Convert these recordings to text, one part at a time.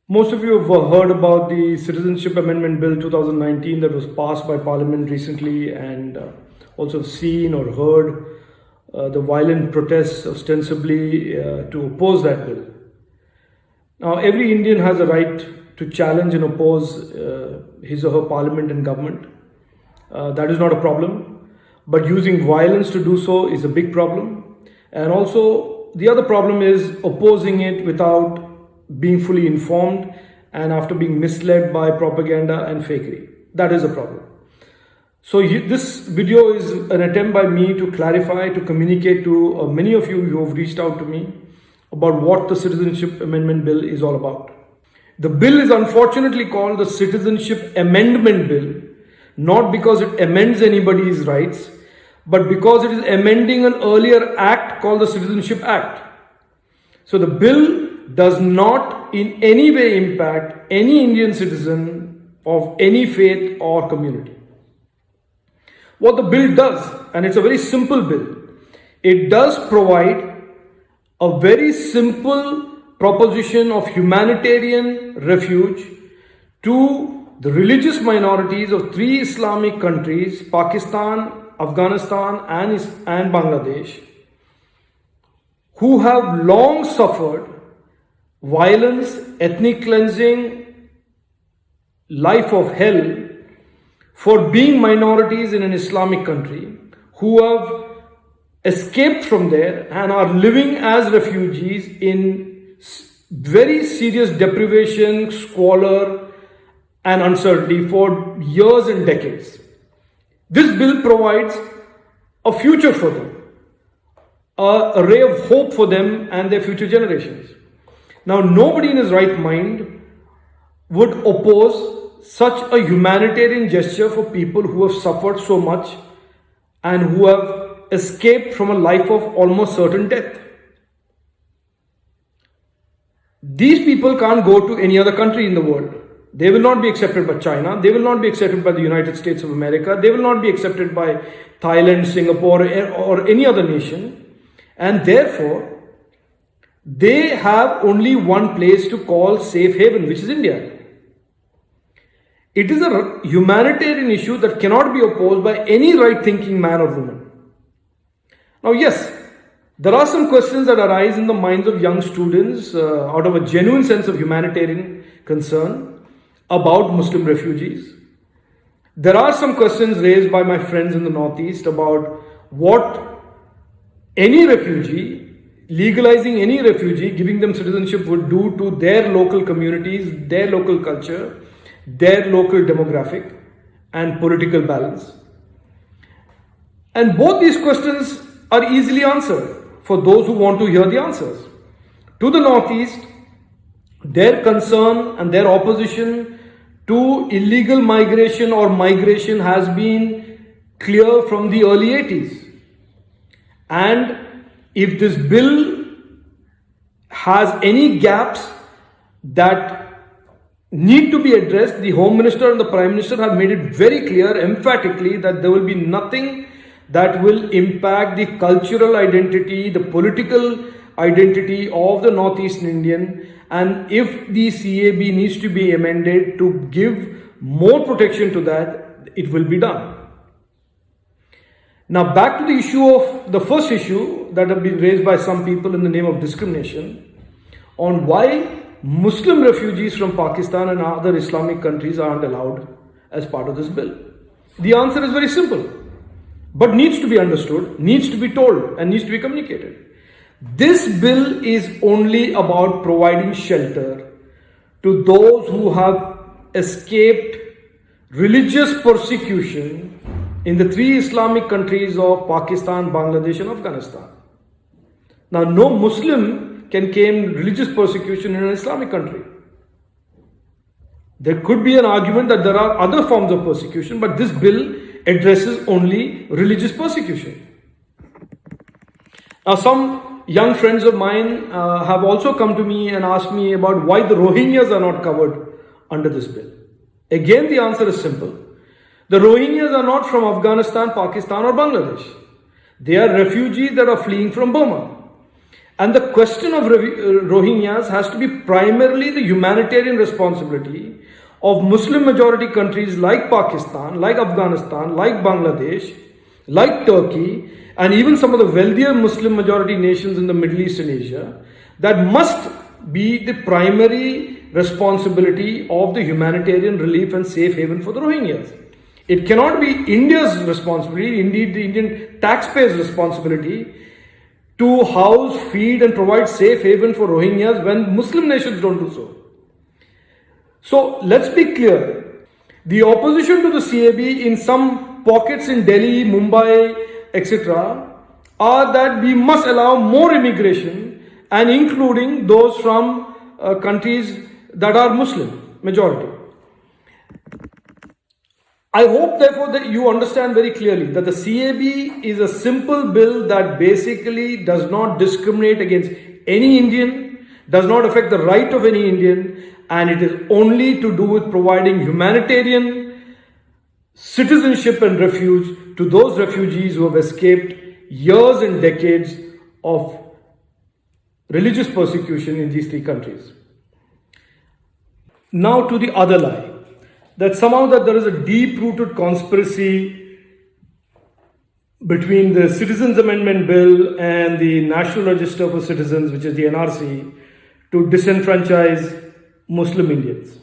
Most of you have heard about the Citizenship Amendment Bill 2019 that was passed by Parliament recently, and also seen or heard the violent protests ostensibly to oppose that bill. Now, every Indian has a right to challenge and oppose his or her parliament and government. That is not a problem. But using violence to do so is a big problem. And also, the other problem is opposing it without being fully informed and after being misled by propaganda and fakery. That is a problem. So this video is an attempt by me to clarify, to communicate to many of you who have reached out to me about what the Citizenship Amendment Bill is all about. The bill is unfortunately called the Citizenship Amendment Bill, not because it amends anybody's rights, but because it is amending an earlier act called the Citizenship Act. So the bill does not in any way impact any Indian citizen of any faith or community. What the bill does, and it's a very simple bill, it does provide a very simple proposition of humanitarian refuge to the religious minorities of 3 Islamic countries, Pakistan, Afghanistan and Bangladesh, who have long suffered violence, ethnic cleansing, life of hell for being minorities in an Islamic country, who have escaped from there and are living as refugees in very serious deprivation, squalor and uncertainty for years and decades. This bill provides a future for them, a ray of hope for them and their future generations. Now, nobody in his right mind would oppose such a humanitarian gesture for people who have suffered so much and who have escaped from a life of almost certain death. These people can't go to any other country in the world. They will not be accepted by China. They will not be accepted by the United States of America. They will not be accepted by Thailand, Singapore, or any other nation. And therefore, they have only one place to call safe haven, which is India. It is a humanitarian issue that cannot be opposed by any right-thinking man or woman. Now, yes, there are some questions that arise in the minds of young students out of a genuine sense of humanitarian concern about Muslim refugees. There are some questions raised by my friends in the Northeast about what any refugee, legalizing any refugee, giving them citizenship would do to their local communities, their local culture, their local demographic and political balance. And both these questions are easily answered for those who want to hear the answers. To the Northeast, their concern and their opposition to illegal migration or migration has been clear from the early 80s. And if this bill has any gaps that need to be addressed, the Home Minister and the Prime Minister have made it very clear, emphatically, that there will be nothing that will impact the cultural identity, the political identity of the Northeastern Indian. And if the CAB needs to be amended to give more protection to that, it will be done. Now, back to the issue of the first issue that have been raised by some people in the name of discrimination on why Muslim refugees from Pakistan and other Islamic countries aren't allowed as part of this bill. The answer is very simple, but needs to be understood, needs to be told, and needs to be communicated. This bill is only about providing shelter to those who have escaped religious persecution in the 3 Islamic countries of Pakistan, Bangladesh and Afghanistan. Now, no Muslim can claim religious persecution in an Islamic country. There could be an argument that there are other forms of persecution, but this bill addresses only religious persecution. Now, some young friends of mine have also come to me and asked me about why the Rohingyas are not covered under this bill. Again, the answer is simple. The Rohingyas are not from Afghanistan, Pakistan or Bangladesh. They are refugees that are fleeing from Burma. And the question of Rohingyas has to be primarily the humanitarian responsibility of Muslim majority countries like Pakistan, like Afghanistan, like Bangladesh, like Turkey, and even some of the wealthier Muslim majority nations in the Middle East and Asia, that must be the primary responsibility of the humanitarian relief and safe haven for the Rohingyas. It cannot be India's responsibility, indeed the Indian taxpayers' responsibility, to house, feed and provide safe haven for Rohingyas when Muslim nations don't do so. So let's be clear. The opposition to the CAB in some pockets in Delhi, Mumbai, etc. are that we must allow more immigration, and including those from countries that are Muslim majority. I hope therefore that you understand very clearly that the CAB is a simple bill that basically does not discriminate against any Indian, does not affect the right of any Indian, and it is only to do with providing humanitarian citizenship and refuge to those refugees who have escaped years and decades of religious persecution in these three countries. Now to the other lie, that somehow that there is a deep-rooted conspiracy between the Citizens Amendment Bill and the National Register for Citizens, which is the NRC, to disenfranchise Muslim Indians.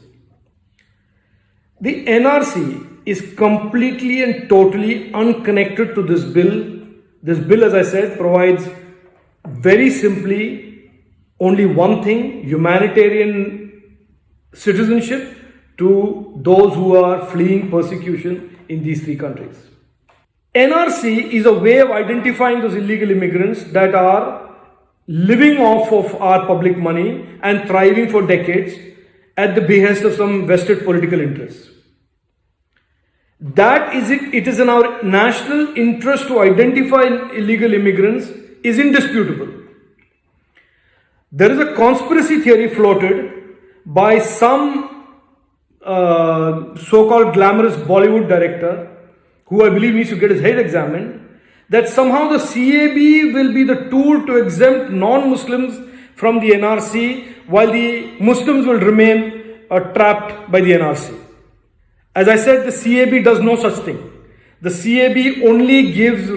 The NRC is completely and totally unconnected to this bill. This bill, as I said, provides very simply only one thing: humanitarian citizenship to those who are fleeing persecution in these three countries. NRC is a way of identifying those illegal immigrants that are living off of our public money and thriving for decades at the behest of some vested political interests. That is it. It is in our national interest to identify illegal immigrants is indisputable. There is a conspiracy theory floated by some so-called glamorous Bollywood director, who I believe needs to get his head examined, that somehow the CAB will be the tool to exempt non-Muslims from the NRC while the Muslims will remain trapped by the NRC. As I said, the CAB does no such thing. The CAB only gives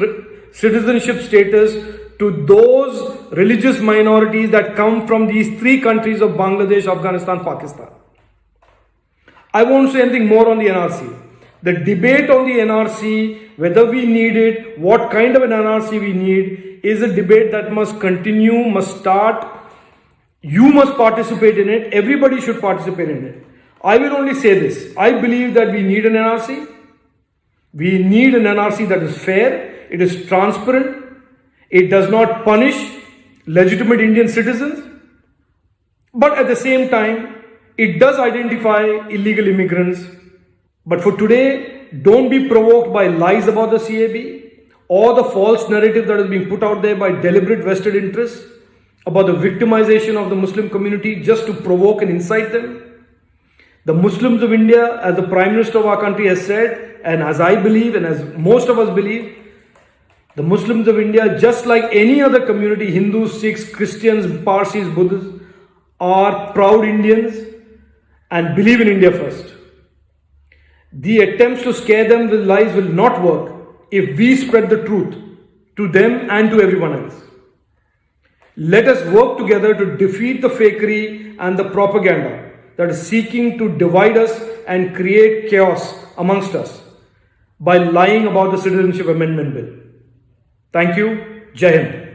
citizenship status to those religious minorities that come from these three countries of Bangladesh, Afghanistan, Pakistan. I won't say anything more on the NRC. The debate on the NRC, whether we need it, what kind of an NRC we need, is a debate that must continue, must start. You must participate in it. Everybody should participate in it. I will only say this. I believe that we need an NRC. We need an NRC that is fair. It is transparent. It does not punish legitimate Indian citizens. But at the same time, it does identify illegal immigrants. But for today, don't be provoked by lies about the CAB or the false narrative that is being put out there by deliberate vested interests about the victimization of the Muslim community just to provoke and incite them. The Muslims of India, as the Prime Minister of our country has said, and as I believe and as most of us believe, the Muslims of India, just like any other community, Hindus, Sikhs, Christians, Parsis, Buddhists, are proud Indians and believe in India first. The attempts to scare them with lies will not work if we spread the truth to them and to everyone else. Let us work together to defeat the fakery and the propaganda that is seeking to divide us and create chaos amongst us by lying about the Citizenship Amendment Bill. Thank you. Jai Hind.